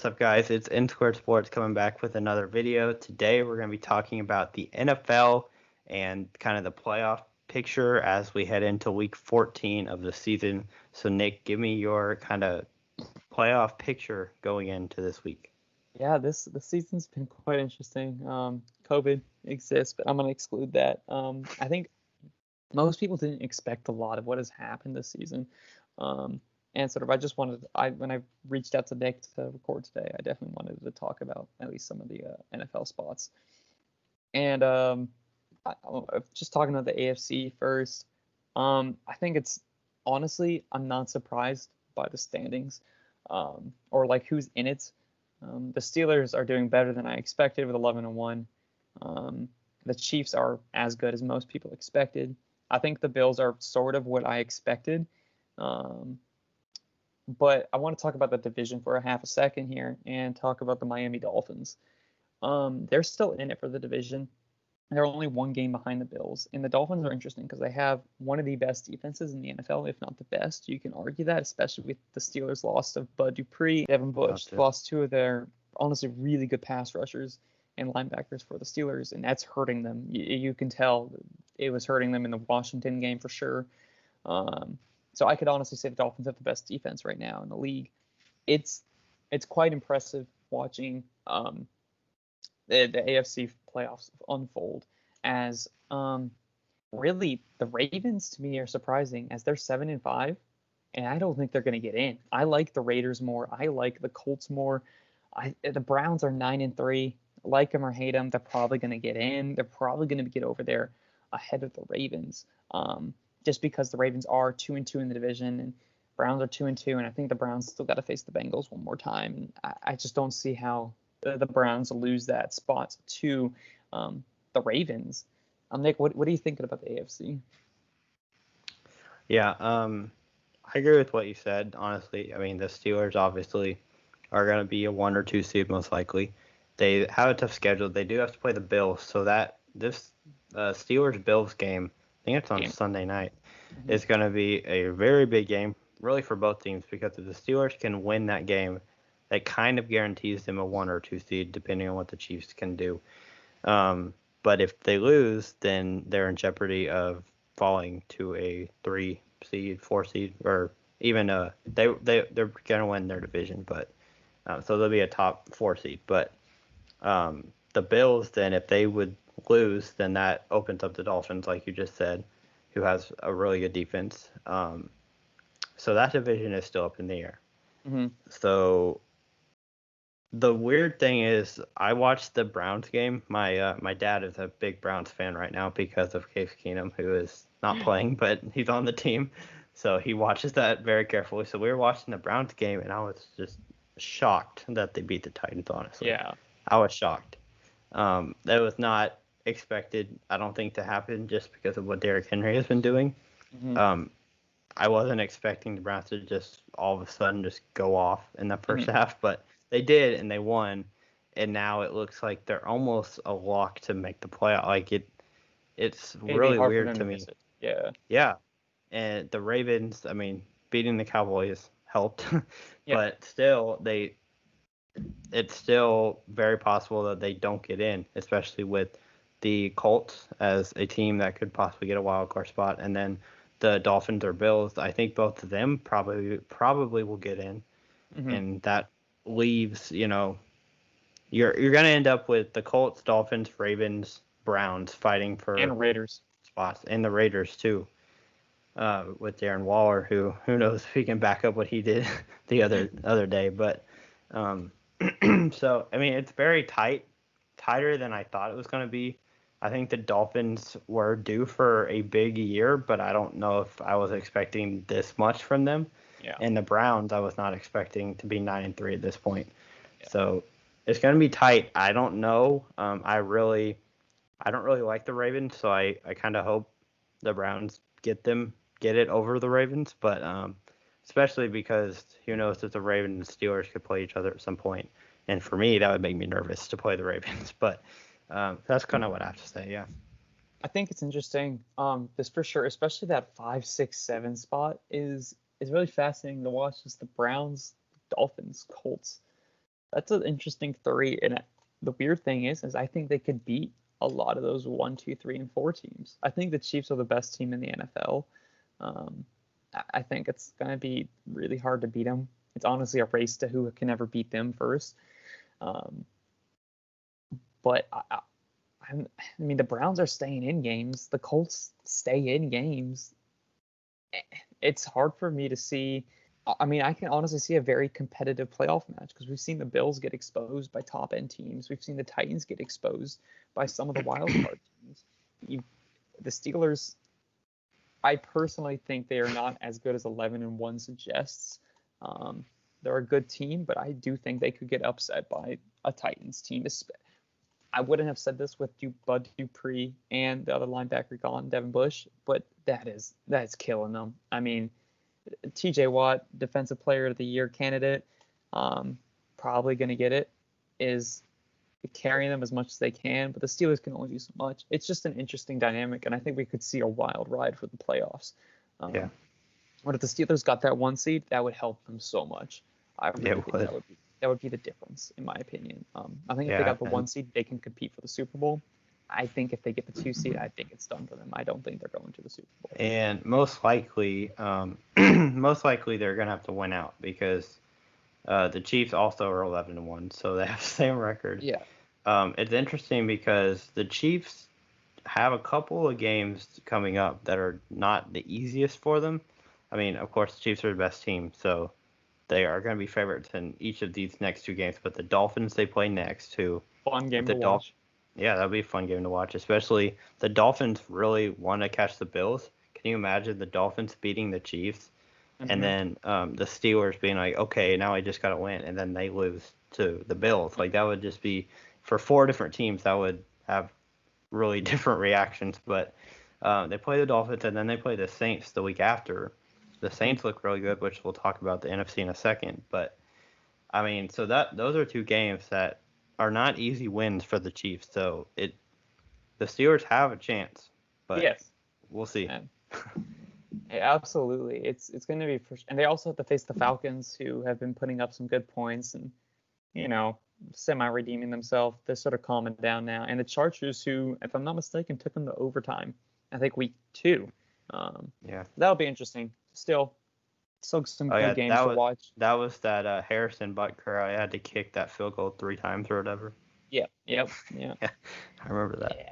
up, guys? It's N Squared Sports coming back with another video. Today, we're going to be talking about the NFL and kind of the playoff picture as we head into Week 14 of the season. So, Nick, give me your kind of playoff picture going into this week. Yeah, the season's been quite interesting. COVID exists, but I'm going to exclude that. I think most people didn't expect a lot of what has happened this season. And sort of, when I reached out to Nick to record today, I definitely wanted to talk about at least some of the NFL spots. And just talking about the AFC first, I think honestly, I'm not surprised by the standings or like who's in it. The Steelers are doing better than I expected with 11-1. The Chiefs are as good as most people expected. I think the Bills are sort of what I expected. But I want to talk about the division for a half a second here and talk about the Miami Dolphins. They're still in it for the division. They're only one game behind the Bills. And the Dolphins are interesting because they have one of the best defenses in the NFL, if not the best. You can argue that, especially with the Steelers' loss of Bud Dupree, Devin Bush, lost two of their honestly really good pass rushers and linebackers for the Steelers, and that's hurting them. You can tell it was hurting them in the Washington game for sure. So I could honestly say the Dolphins have the best defense right now in the league. It's quite impressive watching the AFC playoffs unfold as really the Ravens to me are surprising as they're 7-5, and I don't think they're going to get in. I like the Raiders more. I like the Colts more. The Browns are 9-3. Like them or hate them, they're probably going to get in. They're probably going to get over there ahead of the Ravens. Just because the Ravens are 2-2 in the division and Browns are 2-2, and I think the Browns still got to face the Bengals one more time. And I just don't see how the Browns lose that spot to the Ravens. Nick, what are you thinking about the AFC? Yeah, I agree with what you said. Honestly, I mean the Steelers obviously are going to be a 1 or 2 seed most likely. They have a tough schedule. They do have to play the Bills, so that this Steelers-Bills game, I think it's on Sunday night, is going to be a very big game, really for both teams, because if the Steelers can win that game, that kind of guarantees them a 1 or 2 seed, depending on what the Chiefs can do. But if they lose, then they're in jeopardy of falling to a 3 seed, 4 seed, or even they're going to win their division, but so they'll be a top 4 seed. But the Bills, then, if they would lose, then that opens up the Dolphins, like you just said, who has a really good defense. So that division is still up in the air. Mm-hmm. So the weird thing is, I watched the Browns game. My dad is a big Browns fan right now because of Case Keenum, who is not playing, but he's on the team. So he watches that very carefully. So we were watching the Browns game, and I was just shocked that they beat the Titans, honestly. Yeah. I was shocked. That was not expected, I don't think, to happen just because of what Derrick Henry has been doing. Mm-hmm. I wasn't expecting the Browns to just all of a sudden just go off in the first half, but they did, and they won. And now it looks like they're almost a lock to make the playoff. Like it's really weird to me. Yeah. Yeah. And the Ravens, I mean, beating the Cowboys helped, but still it's still very possible that they don't get in, especially with the Colts as a team that could possibly get a wild card spot, and then the Dolphins or Bills. I think both of them probably will get in, and that leaves, you're going to end up with the Colts, Dolphins, Ravens, Browns fighting for and Raiders spots, and the Raiders too. With Darren Waller, who knows if he can back up what he did the other day, but so I mean it's very tighter than I thought it was going to be. I think the Dolphins were due for a big year, but I don't know if I was expecting this much from them. Yeah. And the Browns, I was not expecting to be 9-3 at this point. Yeah. So it's going to be tight. I don't know. I don't really like the Ravens, so I kind of hope the Browns get it over the Ravens, but especially because who knows if the Ravens and Steelers could play each other at some point. And for me, that would make me nervous to play the Ravens. But that's kind of what I have to say, yeah. I think it's interesting. This for sure, especially that 5, 6, 7 spot is really fascinating to watch. Just the Browns, Dolphins, Colts. That's an interesting 3. And the weird thing is I think they could beat a lot of those 1, 2, 3, and 4 teams. I think the Chiefs are the best team in the NFL. Um, I think it's going to be really hard to beat them. It's honestly a race to who can ever beat them first. Um, but I mean, the Browns are staying in games. The Colts stay in games. It's hard for me to see. I mean, I can honestly see a very competitive playoff match because we've seen the Bills get exposed by top end teams. We've seen the Titans get exposed by some of the wild card teams. The Steelers, I personally think they are not as good as 11-1 suggests. They're a good team, but I do think they could get upset by a Titans team. I wouldn't have said this with Bud Dupree and the other linebacker gone, Devin Bush, but that is killing them. I mean, T.J. Watt, Defensive Player of the Year candidate, probably going to get it, is carrying them as much as they can, but the Steelers can only do so much. It's just an interesting dynamic, and I think we could see a wild ride for the playoffs. Yeah. But if the Steelers got that 1 seed, that would help them so much. I really think that would be the difference, in my opinion. I think if they got the 1 seed, they can compete for the Super Bowl. I think if they get the 2 seed, I think it's done for them. I don't think they're going to the Super Bowl. And most likely they're gonna have to win out because the Chiefs also are 11-1, so they have the same record. Yeah. It's interesting because the Chiefs have a couple of games coming up that are not the easiest for them. I mean, of course, the Chiefs are the best team, so they are going to be favorites in each of these next 2 games. But the Dolphins they play next, too. Fun game to watch. Yeah, that'll be a fun game to watch, especially the Dolphins really want to catch the Bills. Can you imagine the Dolphins beating the Chiefs? Mm-hmm. And then the Steelers being like, okay, now I just got to win, and then they lose to the Bills. Like, that would just be, for 4 different teams, that would have really different reactions. But they play the Dolphins, and then they play the Saints the week after. The Saints look really good, which we'll talk about the NFC in a second. But, I mean, so those are 2 games that are not easy wins for the Chiefs. So the Steelers have a chance, but yes, we'll see. Yeah, absolutely. It's going to be and they also have to face the Falcons, who have been putting up some good points and, semi-redeeming themselves. They're sort of calming down now. And the Chargers, who, if I'm not mistaken, took them to overtime, I think week 2. Yeah. That'll be interesting. Still some good games to watch. That was that Harrison Butker. I had to kick that field goal 3 times or whatever. Yeah. I remember that. Yeah.